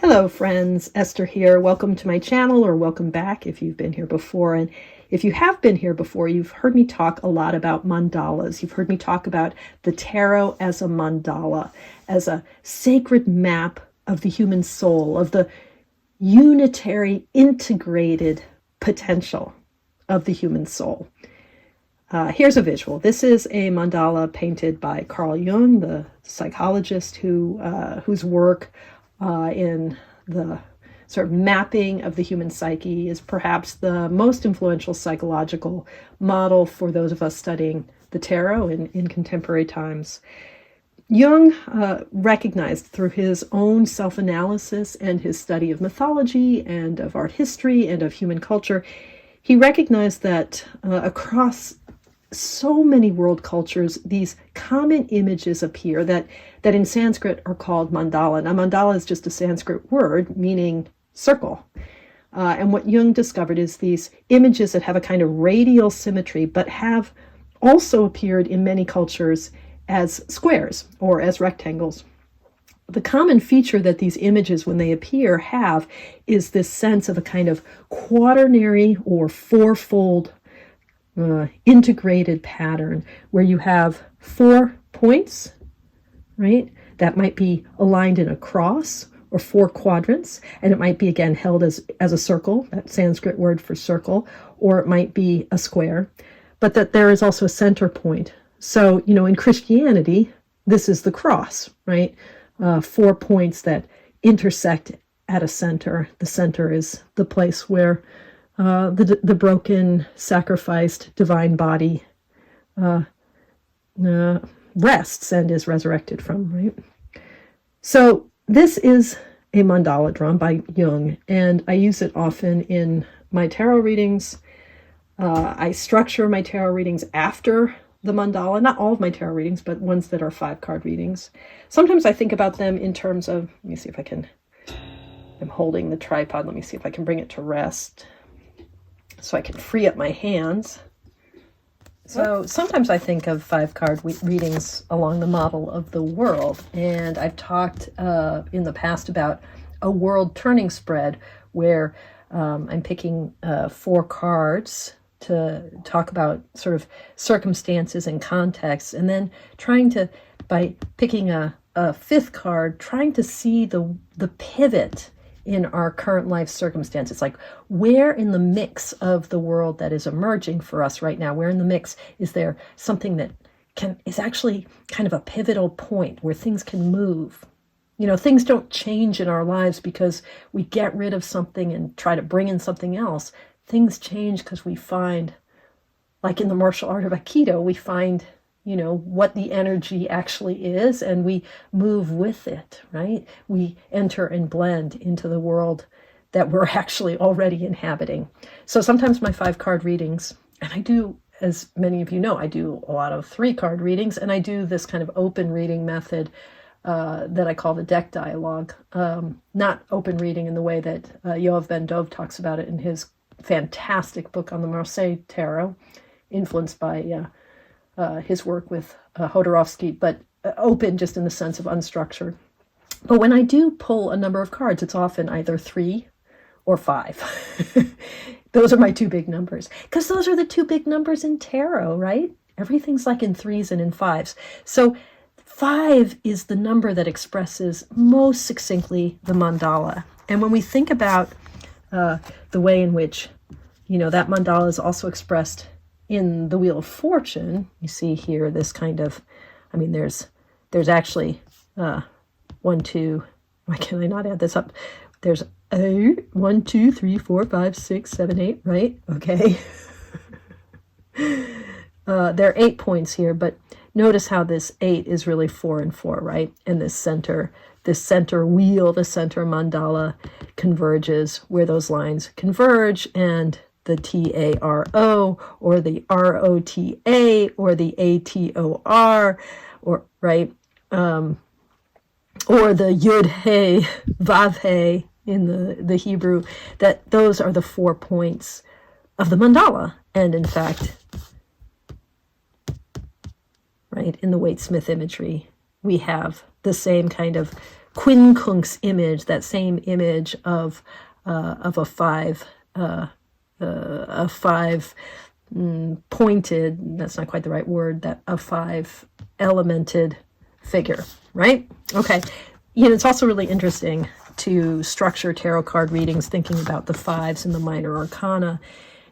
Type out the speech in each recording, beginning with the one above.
Hello friends, Esther here. Welcome to my channel, or welcome back if you've been here before. And if you have been here before, you've heard me talk a lot about mandalas. You've heard me talk about the tarot as a mandala, as a sacred map of the human soul, of the unitary, integrated potential of the human soul. Here's a visual. This is a mandala painted by Carl Jung, the psychologist whose work in the sort of mapping of the human psyche is perhaps the most influential psychological model for those of us studying the tarot in contemporary times. Jung recognized through his own self-analysis and his study of mythology and of art history and of human culture, he recognized that across so many world cultures, these common images appear that in Sanskrit are called mandala. Now, mandala is just a Sanskrit word meaning circle. And what Jung discovered is these images that have a kind of radial symmetry, but have also appeared in many cultures as squares or as rectangles. The common feature that these images, when they appear, have is this sense of a kind of quaternary or fourfold integrated pattern where you have 4 points, right? That might be aligned in a cross, or 4 quadrants, and it might be again held as a circle, that Sanskrit word for circle, or it might be a square, but that there is also a center point. So, in Christianity, this is the cross, right? 4 points that intersect at a center. The center is the place where the broken, sacrificed divine body rests and is resurrected from, right? So this is a mandala drawn by Jung, and I use it often in my tarot readings. I structure my tarot readings after the mandala, not all of my tarot readings, but ones that are 5-card readings. Sometimes I think about them in terms of, let me see if I can, I'm holding the tripod, let me see if I can bring it to rest so I can free up my hands. So sometimes I think of 5-card readings along the model of the world, and I've talked in the past about a world turning spread where I'm picking 4 cards to talk about sort of circumstances and context, and then trying to, by picking a 5th card, trying to see the pivot in our current life circumstances, like where in the mix of the world that is emerging for us right now, where in the mix is there something that is actually kind of a pivotal point where things can move. Things don't change in our lives because we get rid of something and try to bring in something else. Things change because we find, like in the martial art of Aikido, we find what the energy actually is, and we move with it, right? We enter and blend into the world that we're actually already inhabiting. So sometimes my 5-card readings, and I do, as many of you know, I do a lot of 3-card readings, and I do this kind of open reading method that I call the deck dialogue. Not open reading in the way that Yoav Ben Dov talks about it in his fantastic book on the Marseille Tarot, influenced by his work with Hodorowski, but open just in the sense of unstructured. But when I do pull a number of cards, it's often either 3 or 5. Those are my 2 big numbers, because those are the 2 big numbers in tarot, right? Everything's like in 3s and in 5s. So 5 is the number that expresses most succinctly the mandala. And when we think about the way in which, that mandala is also expressed in the Wheel of Fortune, you see here this kind of, there's actually 1, 2, why can I not add this up? There's 1, 2, 3, 4, 5, 6, 7, 8, right? Okay. There are 8 points here, but notice how this 8 is really 4 and 4, right? And this center wheel, the center mandala converges where those lines converge, and the TARO or the ROTA or the ATOR, or right, or the Yud He Vav He in the Hebrew, that those are the 4 points of the mandala. And in fact, right, in the Waite Smith imagery, we have the same kind of quincunx image, that same image of a five, pointed, that's not quite the right word, that a five elemented figure, right? Okay. It's also really interesting to structure tarot card readings thinking about the fives and the minor arcana,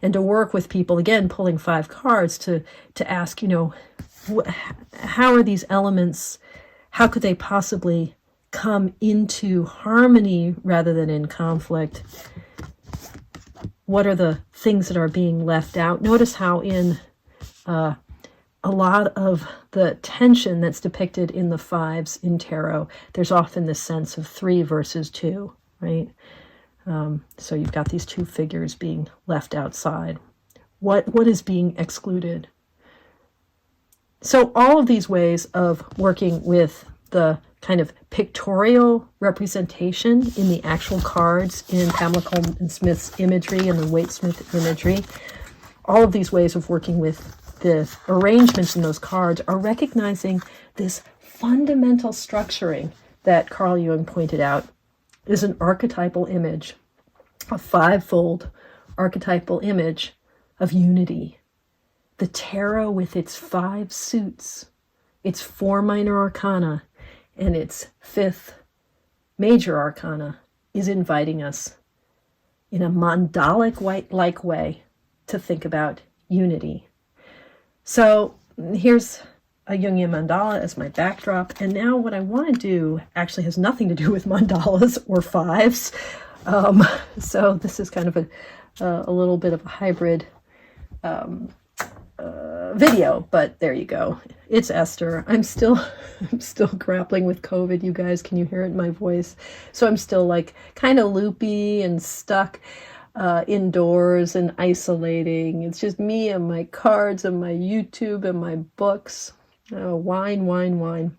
and to work with people, again, pulling 5 cards to ask, how are these elements, how could they possibly come into harmony rather than in conflict? What are the things that are being left out? Notice how in a lot of the tension that's depicted in the fives in tarot, there's often this sense of 3 versus 2, right? So you've got these 2 figures being left outside. What is being excluded? So all of these ways of working with the kind of pictorial representation in the actual cards in Pamela Coleman Smith's imagery and the Waite Smith imagery, all of these ways of working with the arrangements in those cards are recognizing this fundamental structuring that Carl Jung pointed out is an archetypal image, a 5-fold archetypal image of unity. The tarot with its 5 suits, its 4 minor arcana, and its 5th major arcana is inviting us in a mandalic-like way to think about unity. So here's a Jungian mandala as my backdrop, and now what I want to do actually has nothing to do with mandalas or 5s. So this is kind of a little bit of a hybrid video, but there you go. It's Esther. I'm still grappling with COVID, you guys. Can you hear it in my voice? So I'm still like kind of loopy and stuck indoors and isolating. It's just me and my cards and my YouTube and my books. Wine.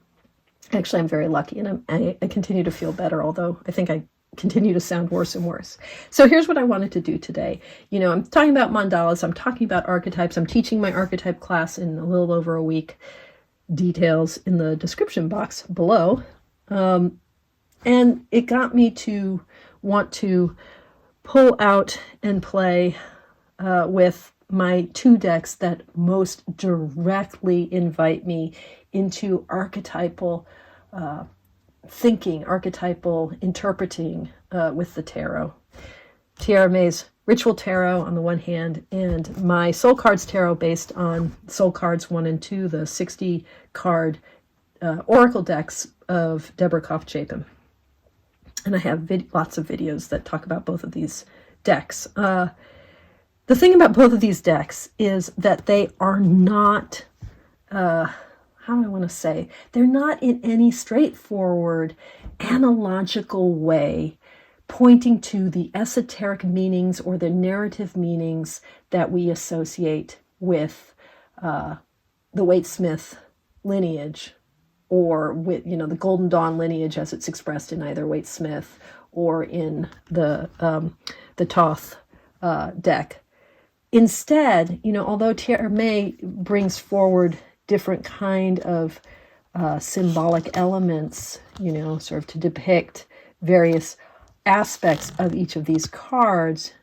Actually, I'm very lucky, and I continue to feel better, although I think I continue to sound worse and worse. So here's what I wanted to do today. I'm talking about mandalas, I'm talking about archetypes, I'm teaching my archetype class in a little over a week. Details in the description box below. And it got me to want to pull out and play with my 2 decks that most directly invite me into archetypal thinking, archetypal interpreting with the tarot. Tiera May's Ritual Tarot on the one hand, and my Soul Cards Tarot based on Soul Cards 1 and 2, the 60-card oracle decks of Deborah Koff-Chapin. And I have lots of videos that talk about both of these decks. The thing about both of these decks is that they are not, how do I want to say, they're not in any straightforward analogical way pointing to the esoteric meanings or the narrative meanings that we associate with the Waite Smith lineage, or with the Golden Dawn lineage as it's expressed in either Waite Smith or in the Thoth deck. Instead, although Tiera May brings forward different kind of symbolic elements, sort of to depict various aspects of each of these cards,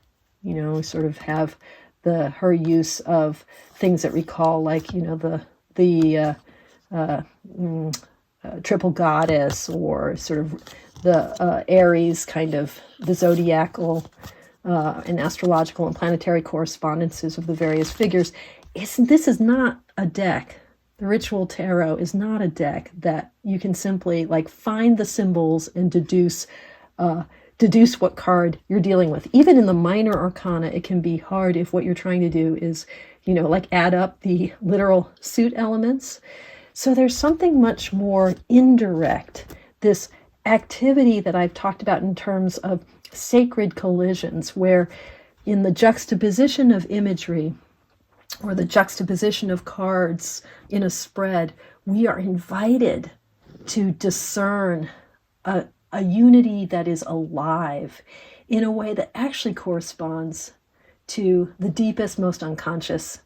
sort of have her use of things that recall, like, the triple goddess, or sort of the Aries kind of the zodiacal and astrological and planetary correspondences of the various figures. This is not a deck. The Ritual Tarot is not a deck that you can simply find the symbols and deduce what card you're dealing with. Even in the minor arcana, it can be hard if what you're trying to do is, add up the literal suit elements. So there's something much more indirect, this activity that I've talked about in terms of sacred collisions, where in the juxtaposition of imagery, or the juxtaposition of cards in a spread, we are invited to discern a unity that is alive in a way that actually corresponds to the deepest, most unconscious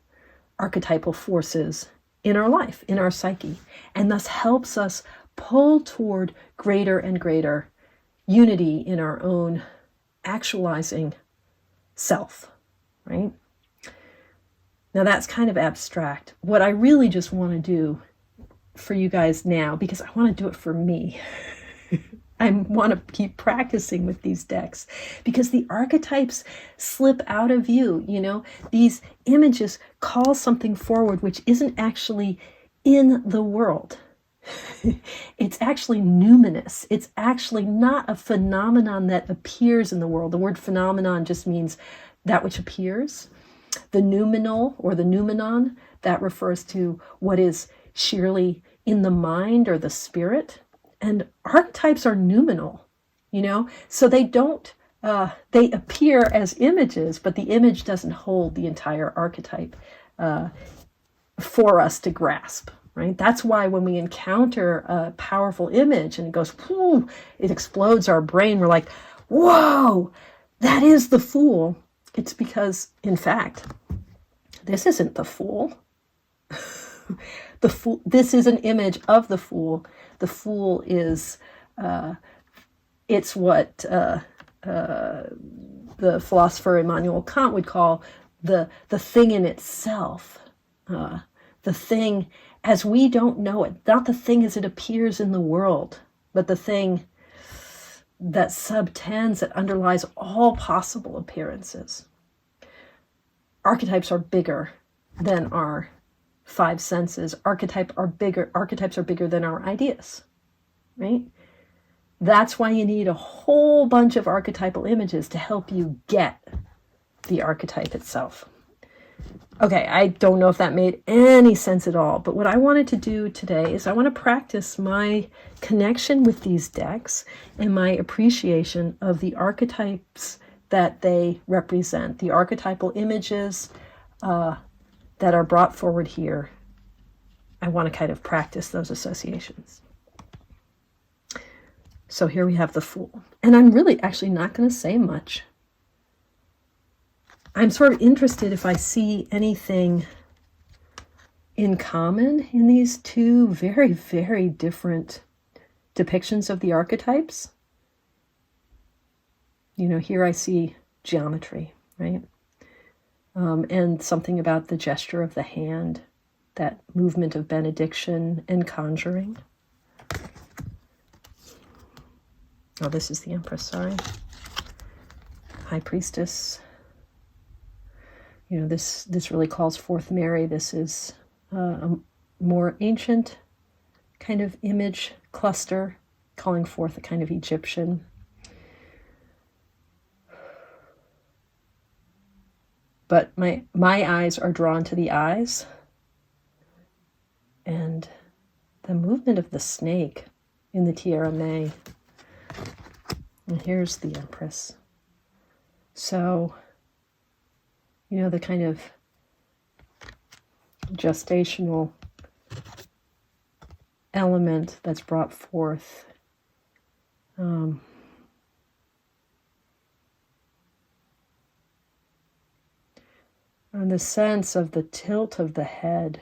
archetypal forces in our life, in our psyche, and thus helps us pull toward greater and greater unity in our own actualizing self, right? Now that's kind of abstract. What I really just want to do for you guys now, because I want to do it for me, I want to keep practicing with these decks, because the archetypes slip out of view. You know, these images call something forward which isn't actually in the world. It's actually numinous. It's actually not a phenomenon that appears in the world. The word phenomenon just means that which appears. The noumenal or the noumenon, that refers to what is sheerly in the mind or the spirit. And archetypes are noumenal, you know, so they don't, they appear as images, but the image doesn't hold the entire archetype for us to grasp, right? That's why when we encounter a powerful image and it goes, whoo, it explodes our brain. We're like, whoa, that is the Fool. It's because, in fact, this isn't the Fool. The Fool. This is an image of the Fool. The Fool is, it's what the philosopher Immanuel Kant would call the thing in itself. The thing as we don't know it. Not the thing as it appears in the world, but the thing that subtends, that underlies all possible appearances. Archetypes are bigger than our five senses. Archetypes are bigger than our ideas, right? That's why you need a whole bunch of archetypal images to help you get the archetype itself. Okay, I don't know if that made any sense at all, but what I wanted to do today is I want to practice my connection with these decks and my appreciation of the archetypes that they represent, the archetypal images that are brought forward here. I want to kind of practice those associations. So here we have the Fool. And I'm really actually not going to say much. I'm sort of interested if I see anything in common in these two very, very different depictions of the archetypes. You know, here I see geometry, right? And something about the gesture of the hand, that movement of benediction and conjuring. Oh, this is the Empress, sorry. High Priestess. You know, this really calls forth Mary. This is a more ancient kind of image cluster, calling forth a kind of Egyptian. But my eyes are drawn to the eyes and the movement of the snake in the Tiera May. And here's the Empress. So, you know, the kind of gestational element that's brought forth. And the sense of the tilt of the head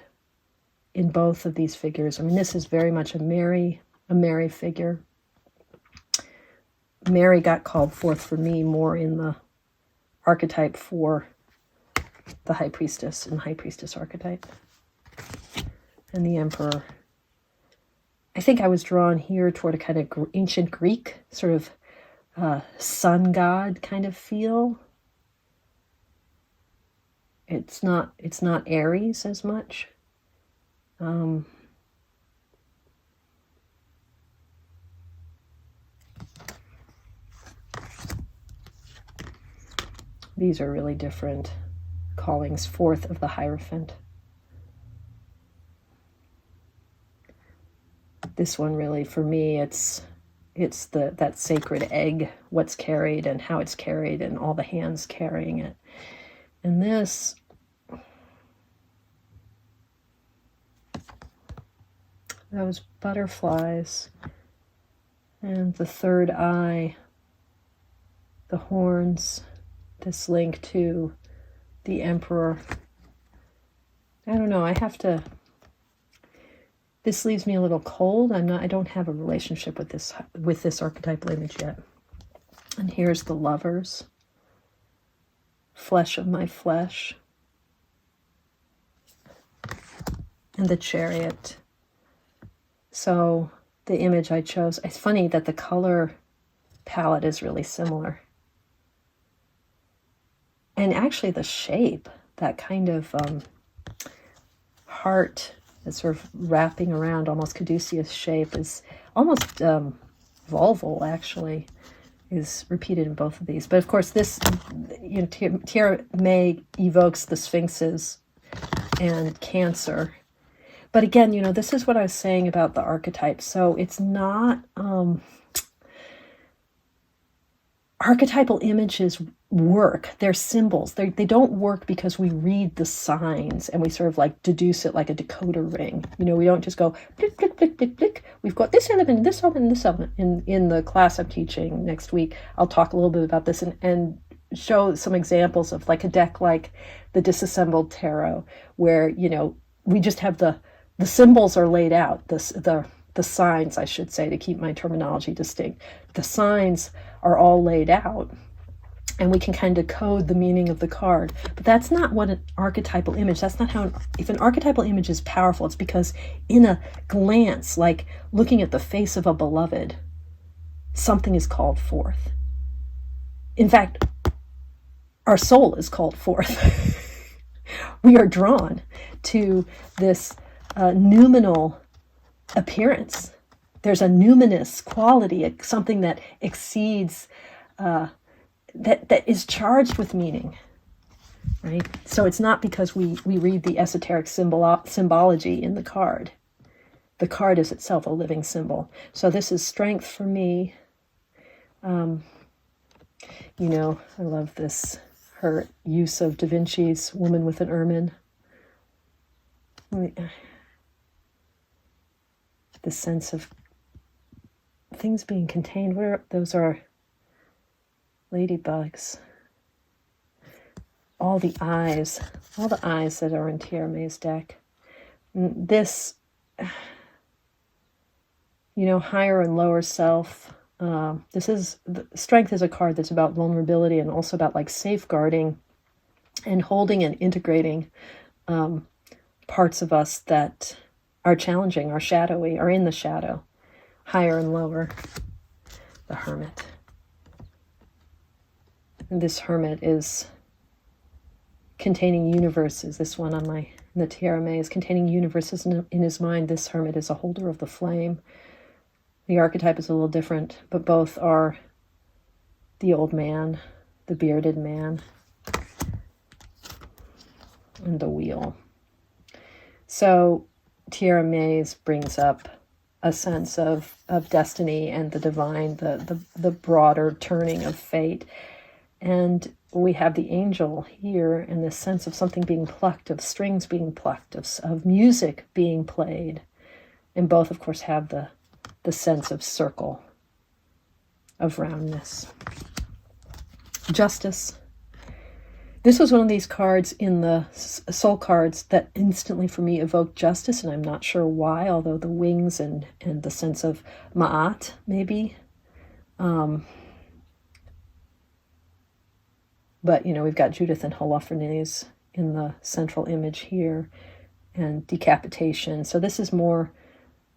in both of these figures. I mean, this is very much a Mary figure. Mary got called forth for me more in the archetype for the High Priestess and High Priestess archetype. And the Emperor. I think I was drawn here toward a kind of ancient Greek, sort of sun god kind of feel. It's not Aries as much. These are really different callings forth of the Hierophant. This one really, for me, it's that sacred egg, what's carried and how it's carried and all the hands carrying it. And this, those butterflies and the third eye, the horns, this link to the Emperor. I don't know, This leaves me a little cold. I don't have a relationship with this archetypal image yet. And here's the Lovers, flesh of my flesh, and the Chariot. So the image I chose, it's funny that the color palette is really similar. And actually the shape, that kind of heart that's sort of wrapping around, almost caduceus shape, is almost vulval, actually, is repeated in both of these. But of course this, you know, Tiera May evokes the Sphinxes and Cancer. But again, you know, this is what I was saying about the archetypes. So it's not... archetypal images work. They're symbols. They don't work because we read the signs and we sort of like deduce it like a decoder ring. You know, we don't just go blick, blick, blick, blick, blick. We've got this element, this element, this element. In the class I'm teaching next week, I'll talk a little bit about this and show some examples of like a deck like the Disassembled Tarot, where, you know, we just have the symbols are laid out, the signs, I should say, to keep my terminology distinct. The signs are all laid out, and we can kind of code the meaning of the card. But that's not what an archetypal image, that's not how, if an archetypal image is powerful, it's because in a glance, like looking at the face of a beloved, something is called forth. In fact, our soul is called forth. We are drawn to this noumenal appearance. There's a numinous quality, something that exceeds, that is charged with meaning, right? So it's not because we read the esoteric symbology in the card. The card is itself a living symbol. So this is strength for me. You know, I love this, her use of Da Vinci's Woman with an Ermine. The sense of things being contained. Those are ladybugs. All the eyes that are in Tiera May's deck. This, you know, higher and lower self. Strength is a card that's about vulnerability and also about like safeguarding and holding and integrating parts of us that are challenging, are shadowy, are in the shadow. Higher and lower. The Hermit. And this Hermit is containing universes. This one on the Tiera May is containing universes in his mind. This Hermit is a holder of the flame. The archetype is a little different, but both are the old man, the bearded man, and the wheel. So Tiera May's brings up a sense of destiny and the divine, the broader turning of fate. And we have the angel here and this sense of something being plucked, of strings being plucked, of music being played. And both, of course, have the sense of circle, of roundness. Justice. This was one of these cards in the soul cards that instantly for me evoked justice, and I'm not sure why, although the wings and the sense of ma'at, maybe. But, you know, we've got Judith and Holofernes in the central image here, and decapitation. So this is more,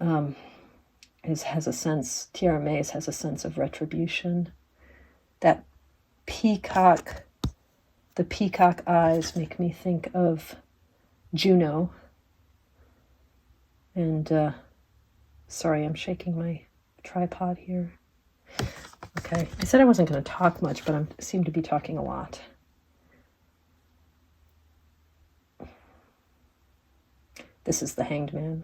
has a sense, Tiera May's has a sense of retribution. That peacock, the peacock eyes make me think of Juno. And, sorry, I'm shaking my tripod here. Okay, I said I wasn't going to talk much, but I seem to be talking a lot. This is the Hanged Man.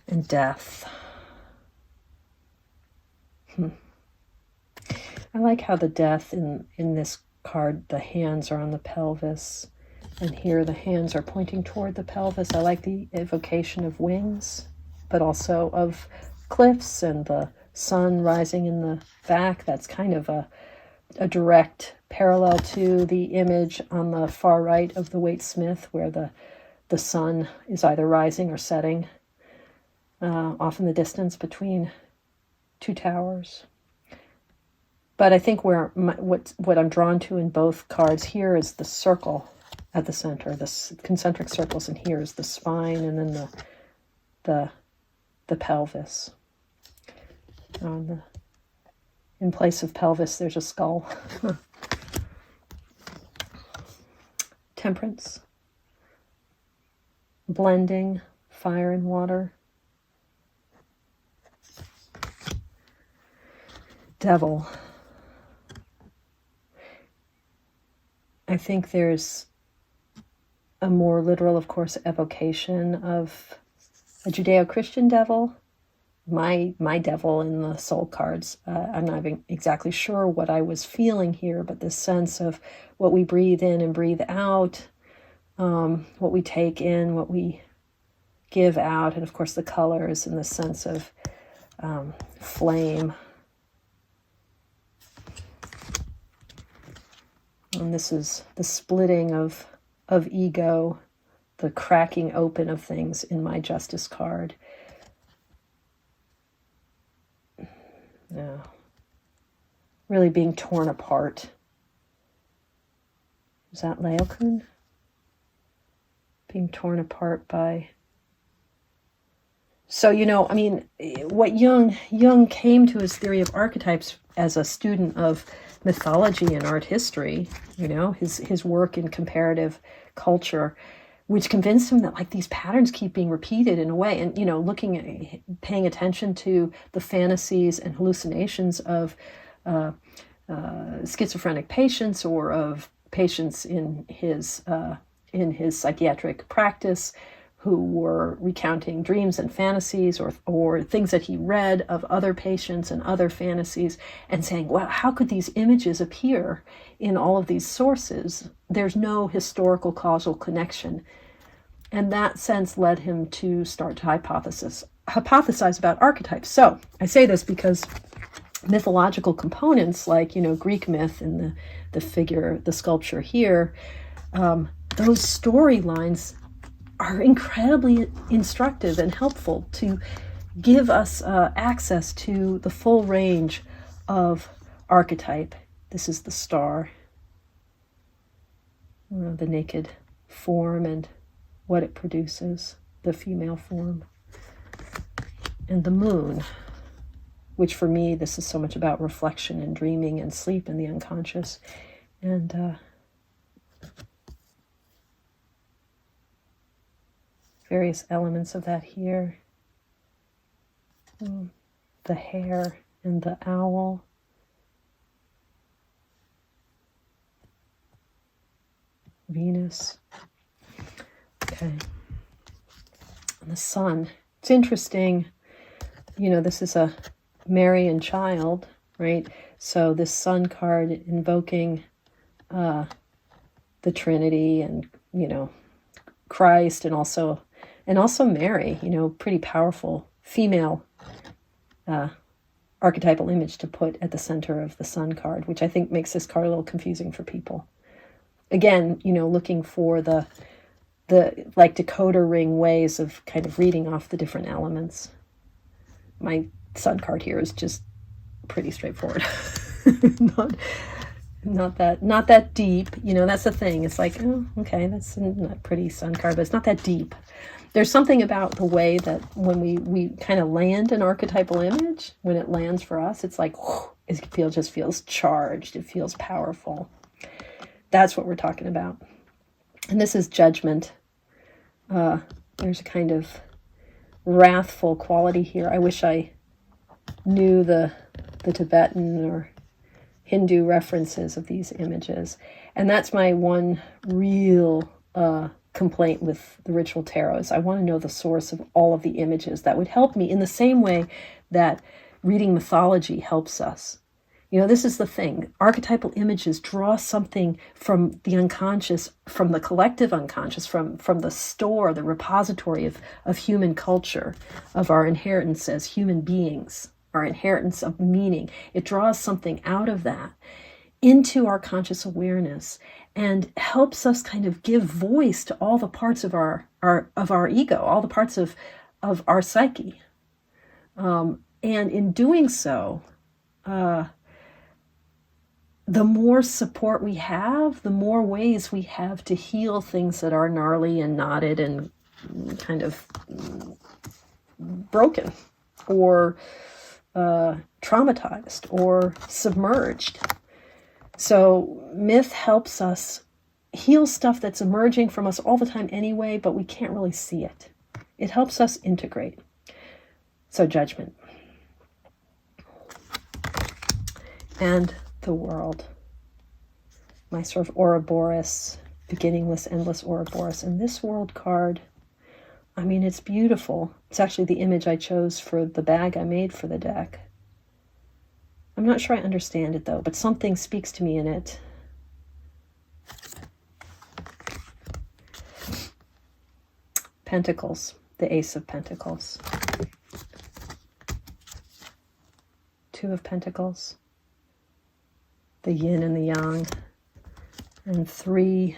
And death. I like how the death in this card, the hands are on the pelvis, and here the hands are pointing toward the pelvis. I like the evocation of wings, but also of cliffs and the sun rising in the back. That's kind of a direct parallel to the image on the far right of the Waite Smith, where the the sun is either rising or setting off in the distance between two towers. But I think what I'm drawn to in both cards here is the circle at the center, the concentric circles, and here is the spine, and then the pelvis. In place of pelvis, there's a skull. Temperance, blending, fire and water. Devil. I think there's a more literal, of course, evocation of a Judeo-Christian devil. My devil in the soul cards. I'm not even exactly sure what I was feeling here, but this sense of what we breathe in and breathe out, what we take in, what we give out, and of course the colors and the sense of flame. And this is the splitting of ego, the cracking open of things in my Justice card. Yeah. Really being torn apart. Is that Laocoon? Being torn apart by... So, I mean, what Jung came to his theory of archetypes as a student of mythology and art history, his work in comparative culture, which convinced him that like these patterns keep being repeated in a way, and paying attention to the fantasies and hallucinations of schizophrenic patients or of patients in his psychiatric practice who were recounting dreams and fantasies or things that he read of other patients and other fantasies, and saying, well, how could these images appear in all of these sources? There's no historical causal connection. And that sense led him to start to hypothesize about archetypes. So I say this because mythological components like, Greek myth and the figure, the sculpture here, those storylines are incredibly instructive and helpful to give us access to the full range of archetype. This is the star, the naked form and what it produces, the female form. And the moon, which for me, this is so much about reflection and dreaming and sleep and the unconscious. And various elements of that here. The hare and the owl. Venus. Okay. And the sun. It's interesting. This is a Mary and child, right? So this sun card invoking the Trinity and, Christ and also Mary, pretty powerful female archetypal image to put at the center of the sun card, which I think makes this card a little confusing for people. Again, looking for the like decoder ring ways of kind of reading off the different elements. My sun card here is just pretty straightforward. Not that deep. That's the thing. It's like, oh, okay, that's not pretty sun card, but it's not that deep. There's something about the way that when we kind of land an archetypal image, when it lands for us, it's like, whew, just feels charged. It feels powerful. That's what we're talking about. And this is judgment. There's a kind of wrathful quality here. I wish I knew the Tibetan or Hindu references of these images. And that's my one real complaint with the ritual tarot, is I want to know the source of all of the images. That would help me in the same way that reading mythology helps us. This is the thing. Archetypal images draw something from the unconscious, from the collective unconscious, from the store, the repository of human culture, of our inheritance as human beings, our inheritance of meaning. It draws something out of that. into our conscious awareness and helps us kind of give voice to all the parts of our ego, all the parts of our psyche. And in doing so, the more support we have, the more ways we have to heal things that are gnarly and knotted and kind of broken or traumatized or submerged. So myth helps us heal stuff that's emerging from us all the time anyway, but we can't really see it. It helps us integrate. So judgment. And the world. My sort of Ouroboros, beginningless, endless Ouroboros. And this world card, I mean, it's beautiful. It's actually the image I chose for the bag I made for the deck. I'm not sure I understand it though, but something speaks to me in it. Pentacles, the Ace of Pentacles. Two of Pentacles, the yin and the yang, and three,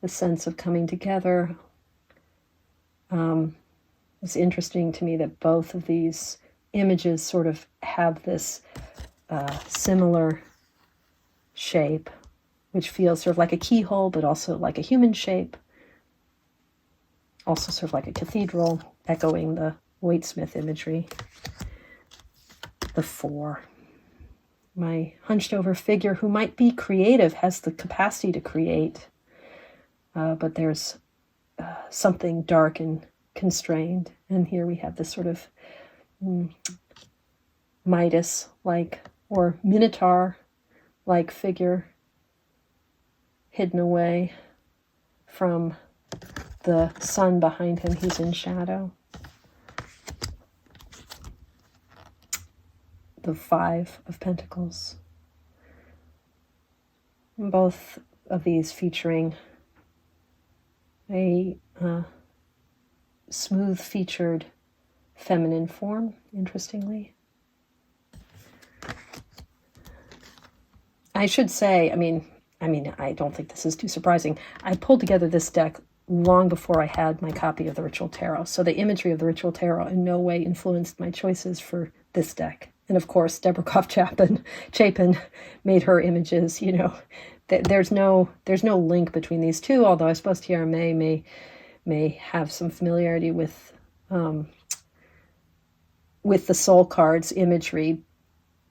the sense of coming together. It's interesting to me that both of these images sort of have this similar shape, which feels sort of like a keyhole, but also like a human shape. Also sort of like a cathedral, echoing the Waite-Smith imagery. The Four. My hunched over figure, who might be creative, has the capacity to create, but there's something dark and constrained. And here we have this sort of Midas-like or Minotaur-like figure hidden away from the sun behind him. He's in shadow. The Five of Pentacles. And both of these featuring a smooth-featured feminine form, interestingly. I should say, I mean, I don't think this is too surprising. I pulled together this deck long before I had my copy of the Ritual Tarot. So the imagery of the Ritual Tarot in no way influenced my choices for this deck. And of course, Deborah Koff-Chapin made her images, you know. There's no link between these two, although I suppose Tiera may have some familiarity with the soul cards imagery.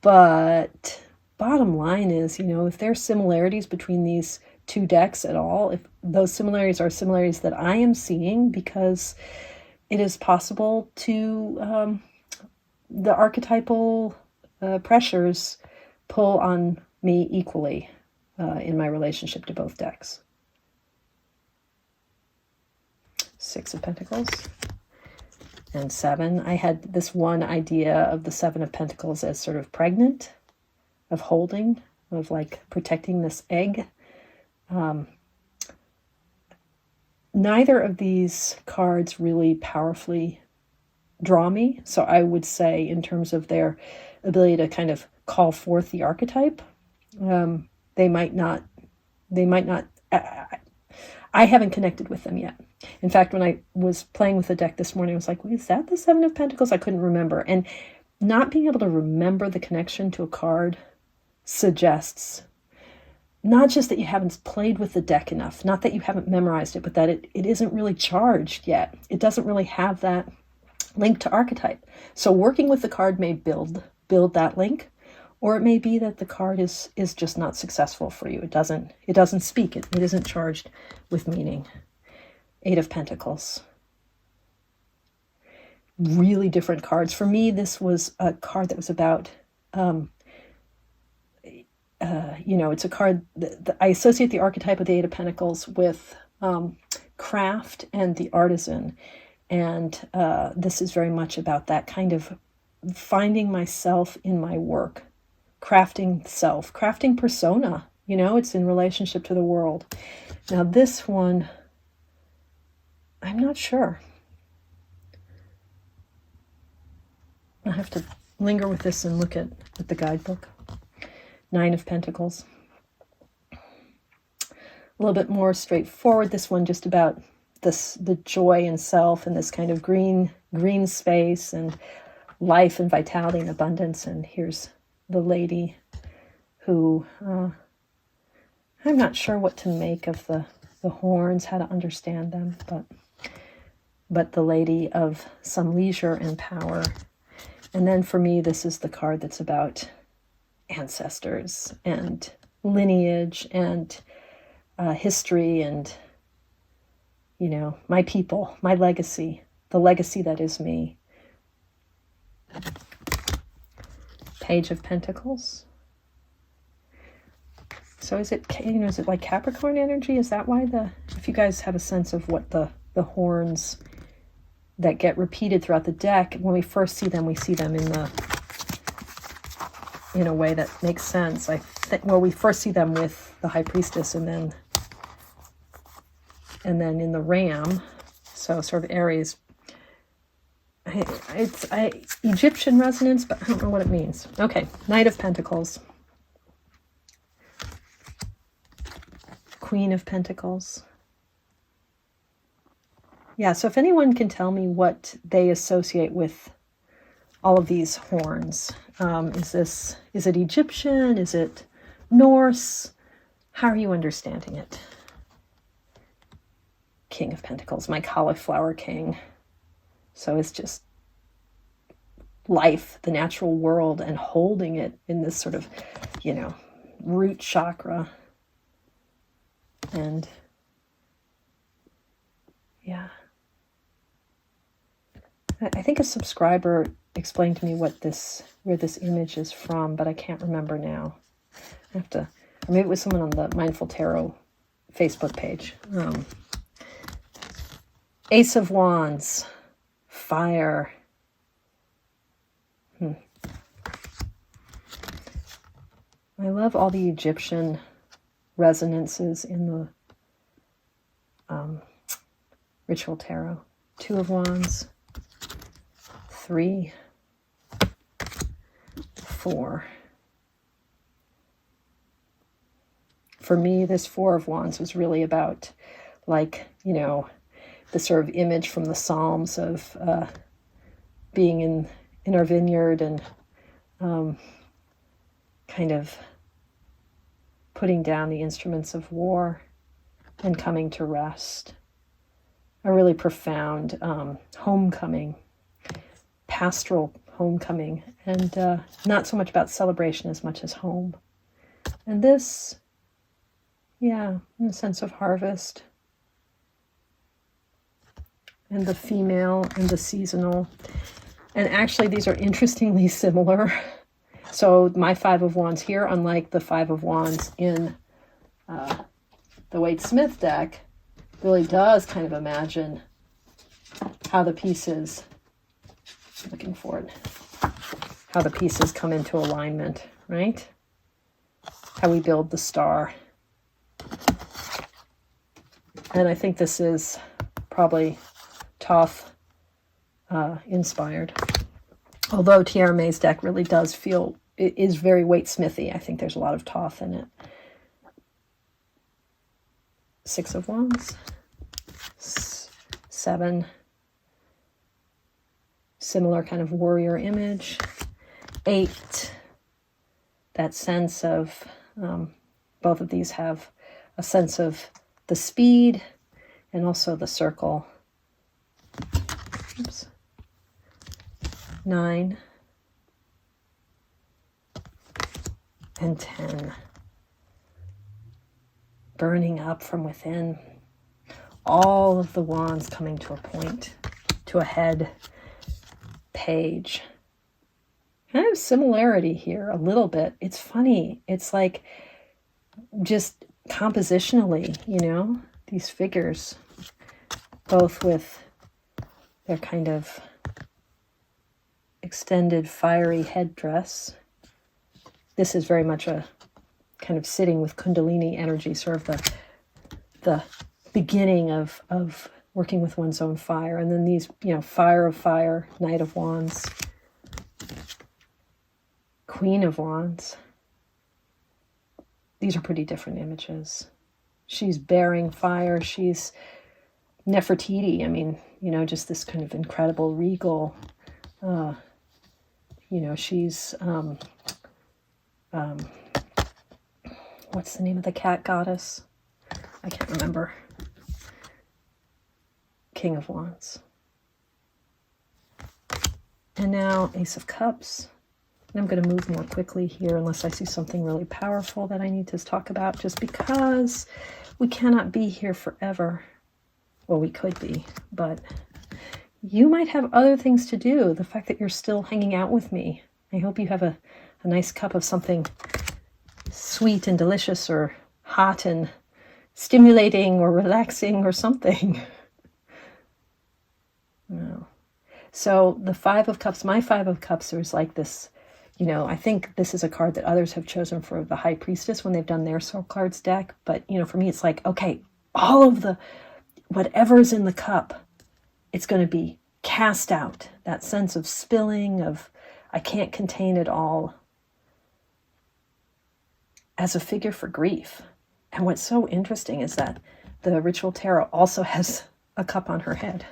But bottom line is, you know, if there's similarities between these two decks at all, if those similarities are similarities that I am seeing, because it is possible to the archetypal pressures pull on me equally in my relationship to both decks. Six of Pentacles and Seven. I had this one idea of the Seven of Pentacles as sort of pregnant, of holding, of like protecting this egg. Neither of these cards really powerfully draw me. So I would say in terms of their ability to kind of call forth the archetype, they might not, I haven't connected with them yet. In fact, when I was playing with the deck this morning, I was like, is that the Seven of Pentacles? I couldn't remember. And not being able to remember the connection to a card suggests not just that you haven't played with the deck enough, not that you haven't memorized it, but that it isn't really charged yet. It doesn't really have that link to archetype. So working with the card may build that link, or it may be that the card is just not successful for you. It doesn't speak. It isn't charged with meaning. Eight of Pentacles. Really different cards. For me, this was a card that was about, it's a card that I associate the archetype of the Eight of Pentacles with craft and the artisan. And this is very much about that kind of finding myself in my work, crafting self, crafting persona. You know, it's in relationship to the world. Now this one, I'm not sure. I have to linger with this and look at the guidebook. Nine of Pentacles. A little bit more straightforward. This one just about the joy in self and this kind of green space and life and vitality and abundance. And here's the lady who I'm not sure what to make of the horns, how to understand them, but the lady of some leisure and power. And then for me, this is the card that's about ancestors and lineage and history and, my people, my legacy, the legacy that is me. Page of Pentacles. So is it like Capricorn energy? Is that why if you guys have a sense of what the horns that get repeated throughout the deck, when we first see them, we see them in a way that makes sense. We first see them with the High Priestess and then in the Ram, so sort of Aries. It's Egyptian resonance, but I don't know what it means. Okay, Knight of Pentacles. Queen of Pentacles. Yeah, so if anyone can tell me what they associate with all of these horns. Is it Egyptian? Is it Norse? How are you understanding it? King of Pentacles, my cauliflower king. So it's just life, the natural world, and holding it in this sort of, root chakra. And yeah. I think a subscriber explained to me where this image is from, but I can't remember now. I have to, or maybe it was someone on the Mindful Tarot Facebook page. Ace of Wands, fire. I love all the Egyptian resonances in the Ritual Tarot. Two of Wands. 3, 4. For me, this Four of Wands was really about, the sort of image from the Psalms of being in our vineyard and kind of putting down the instruments of war and coming to rest. A really profound homecoming. Pastoral homecoming, and not so much about celebration as much as home. And this, in a sense of harvest, and the female and the seasonal. And actually these are interestingly similar. So my Five of Wands here, unlike the Five of Wands in the Wade Smith deck, really does kind of imagine how the pieces, looking for it, how the pieces come into alignment, right? How we build the star. And I think this is probably Thoth inspired. Although Tiera May's deck really does feel, it is very Waite Smithy. I think there's a lot of Thoth in it. Six of Wands. 7. Similar kind of warrior image. 8. That sense of, both of these have a sense of the speed and also the circle. Oops. 9 and 10. Burning up from within. All of the wands coming to a point, to a head. Page. Kind of similarity here, a little bit. It's funny. It's like just compositionally, these figures, both with their kind of extended fiery headdress. This is very much a kind of sitting with Kundalini energy, sort of the beginning of working with one's own fire. And then these, fire of fire, Knight of Wands, Queen of Wands. these are pretty different images. She's bearing fire. She's Nefertiti. I mean, you know, just this kind of incredible regal, you know, she's, what's the name of the cat goddess? I can't remember. King of Wands. And now Ace of Cups. And I'm going to move more quickly here unless I see something really powerful that I need to talk about, just because we cannot be here forever. Well, we could be, but you might have other things to do. The fact that you're still hanging out with me, I hope you have a nice cup of something sweet and delicious, or hot and stimulating, or relaxing, or something. No. So the Five of Cups, my Five of Cups, there's like this, you know, I think this is a card that others have chosen for the High Priestess when they've done their Soul Cards deck. But, you know, for me, it's like, okay, all of the, whatever's in the cup, it's going to be cast out. That sense of spilling, of I can't contain it all, as a figure for grief. And what's so interesting is that the Ritual Tarot also has a cup on her head.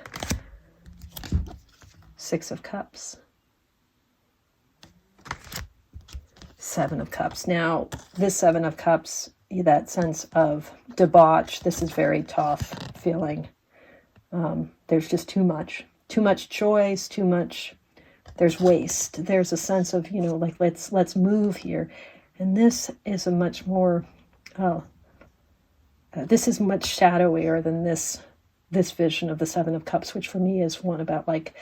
Six of Cups. Seven of Cups. Now, this Seven of Cups, that sense of debauch, this is very tough feeling. There's just too much choice, too much, there's waste. There's a sense of, you know, like, let's move here. And this is a much more, this is much shadowier than this vision of the Seven of Cups, which for me is one about like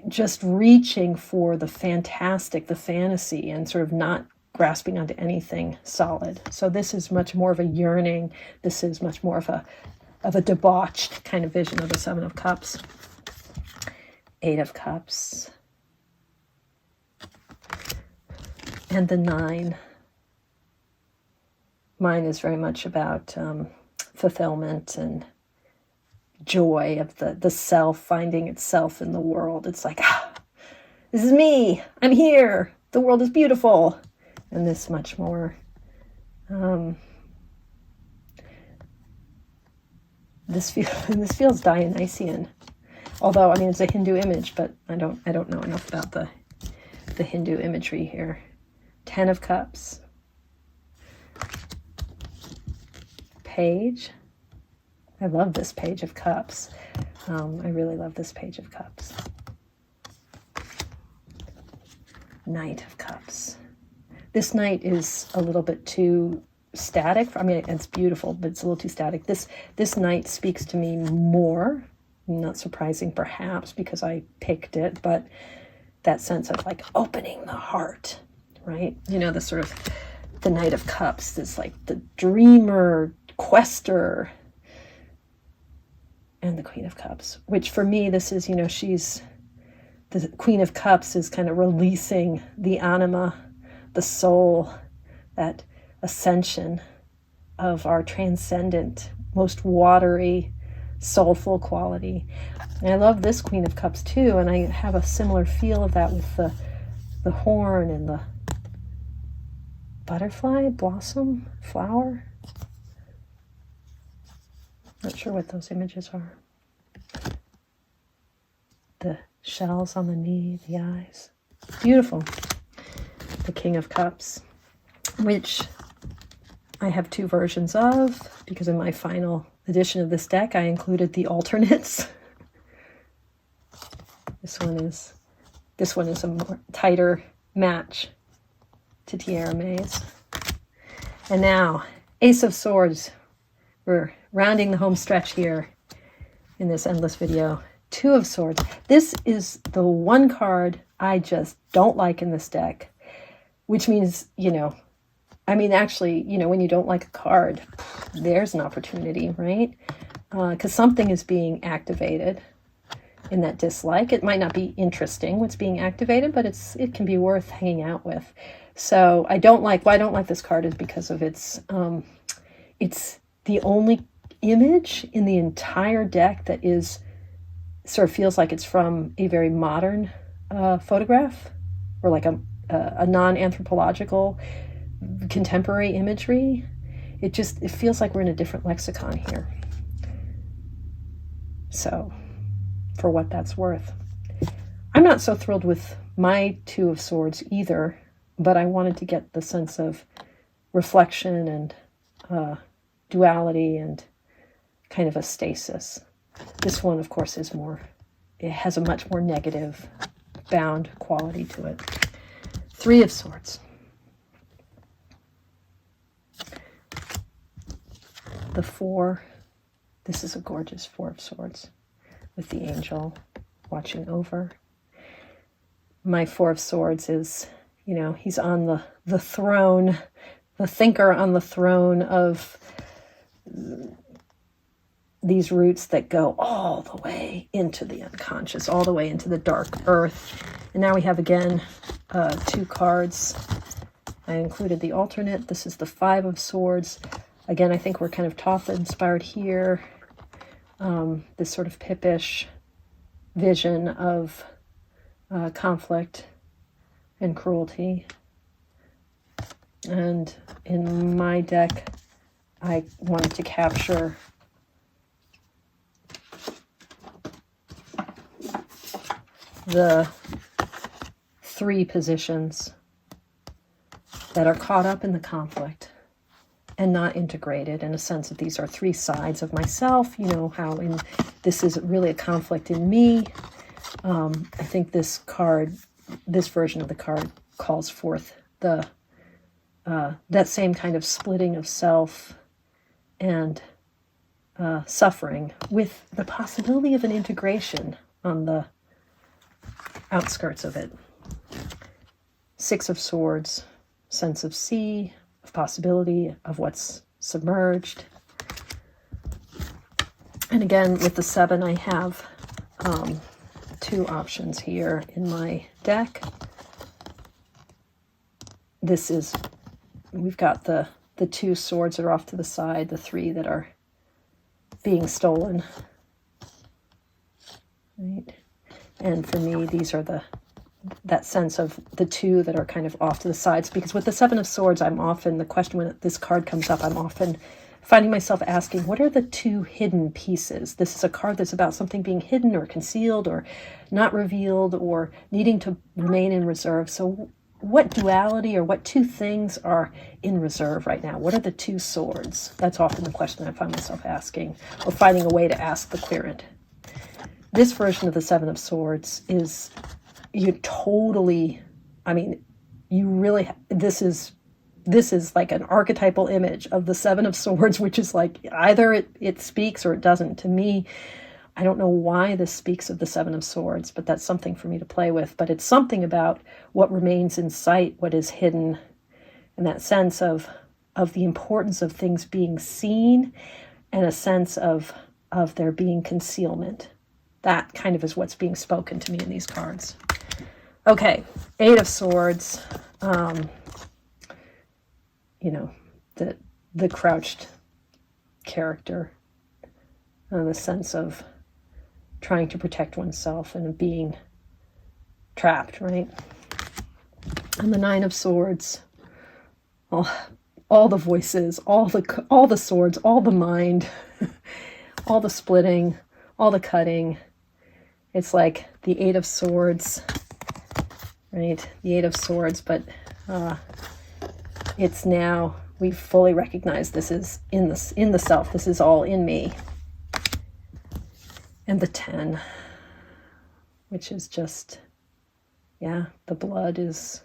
just reaching for the fantastic, the fantasy, and sort of not grasping onto anything solid. So this is much more of a yearning. This is much more of a debauched kind of vision of the Seven of Cups. Eight of Cups. And the Nine. Mine is very much about fulfillment and joy of the self, finding itself in the world. It's like, this is me. I'm here. The world is beautiful. And this much more, this feels Dionysian. Although, I mean, it's a Hindu image, but I don't know enough about the Hindu imagery here. Ten of Cups. Page. I love this Page of Cups. I really love this Page of Cups. Knight of Cups. This Knight is a little bit too static. I mean, it's beautiful, but it's a little too static. This Knight speaks to me more. Not surprising, perhaps, because I picked it, but that sense of like opening the heart, right? You know, the sort of the Knight of Cups, this like the dreamer, quester, and the Queen of Cups, which for me, this is, you know, she's, the Queen of Cups is kind of releasing the anima, the soul, that ascension of our transcendent, most watery, soulful quality. And I love this Queen of Cups too, and I have a similar feel of that with the horn and the butterfly, blossom, flower. Not sure what those images are. The shells on the knee, the eyes. Beautiful. The King of Cups, which I have two versions of, because in my final edition of this deck, I included the alternates. This one is a more tighter match to Tiera May's. And now, Ace of Swords. We're rounding the home stretch here in this endless video. Two of Swords. This is the one card I just don't like in this deck, which means, you know, I mean, actually, you know, when you don't like a card, there's an opportunity, right? Because something is being activated in that dislike. It might not be interesting what's being activated, but it can be worth hanging out with. So why I don't like this card is because of it's the only image in the entire deck that is sort of feels like it's from a very modern photograph, or like a non-anthropological contemporary imagery. It feels like we're in a different lexicon here. So, for what that's worth. I'm not so thrilled with my Two of Swords either, but I wanted to get the sense of reflection and duality and kind of a stasis. This one, of course, it has a much more negative, bound quality to it. Three of Swords. The Four. This is a gorgeous Four of Swords with the angel watching over. My Four of Swords is, he's on the throne, the thinker on the throne of these roots that go all the way into the unconscious, all the way into the dark earth. And now we have, again, 2 cards. I included the alternate. This is the Five of Swords. Again, I think we're kind of Thoth-inspired here. This sort of Pippish vision of conflict and cruelty. And in my deck, I wanted to capture the 3 positions that are caught up in the conflict and not integrated, in a sense that these are 3 sides of myself. How this is really a conflict in me. I think this version of the card calls forth that same kind of splitting of self and suffering, with the possibility of an integration on the outskirts of it. Six of Swords, sense of sea, of possibility, of what's submerged. And again, with the 7, I have 2 options here in my deck. We've got the 2 swords that are off to the side, the 3 that are being stolen. Right? And for me, these are that sense of the 2 that are kind of off to the sides, because with the 7 of Swords, the question when this card comes up, I'm often finding myself asking, what are the 2 hidden pieces? This is a card that's about something being hidden or concealed or not revealed or needing to remain in reserve. So what duality or what 2 things are in reserve right now? What are the 2 swords? That's often the question I find myself asking, or finding a way to ask the querent. This version of the 7 of Swords is, this is like an archetypal image of the 7 of Swords, which is like either it speaks or it doesn't. To me, I don't know why this speaks of the 7 of Swords, but that's something for me to play with. But it's something about what remains in sight, what is hidden, and that sense of the importance of things being seen, and a sense of there being concealment. That kind of is what's being spoken to me in these cards. Okay, 8 of Swords. The crouched character, the sense of trying to protect oneself and being trapped, right? And the 9 of Swords, all the voices, all the swords, all the mind, all the splitting, all the cutting. It's like the 8 of Swords, right? The 8 of Swords, but it's now, we fully recognize this is in the self. This is all in me. And the 10, which is just, the blood is,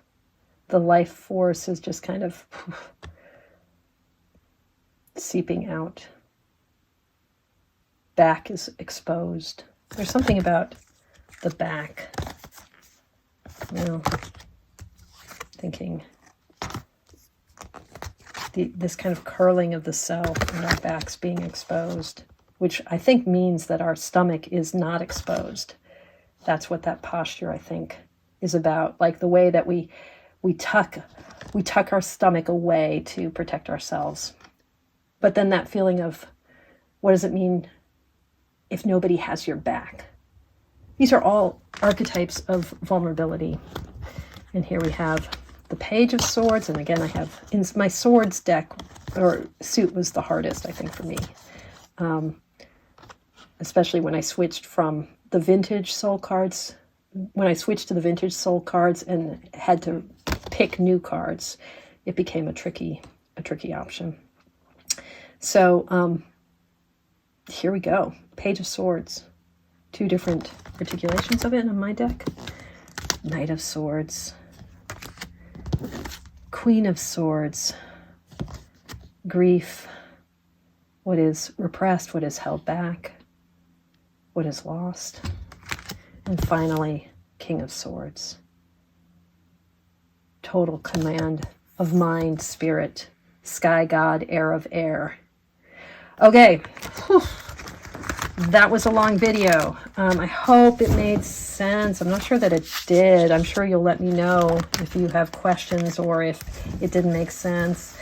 the life force is just kind of seeping out. Back is exposed. There's something about the back, thinking this kind of curling of the self and our backs being exposed, which I think means that our stomach is not exposed. That's what that posture, I think, is about. Like the way that we tuck our stomach away to protect ourselves. But then that feeling of, what does it mean if nobody has your back? These are all archetypes of vulnerability. And here we have the the Page of Swords, and again I have in my swords deck, or suit was the hardest I think for me, especially when I switched from the vintage soul cards. When I switched to the vintage soul cards and had to pick new cards, it became a tricky option. So here we go. Page of Swords. 2 different articulations of it in my deck. Knight of Swords. Queen of Swords. Grief. What is repressed, what is held back, what is lost. And finally, King of Swords. Total command of mind, spirit, sky god, heir of air. Okay. Whew. That was a long video. I hope it made sense. I'm not sure that it did. I'm sure you'll let me know if you have questions or if it didn't make sense.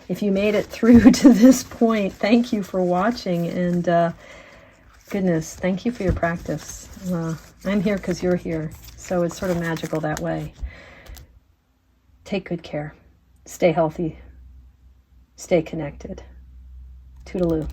If you made it through to this point, thank you for watching. And goodness, thank you for your practice. I'm here because you're here. So it's sort of magical that way. Take good care. Stay healthy. Stay connected. Toodaloo.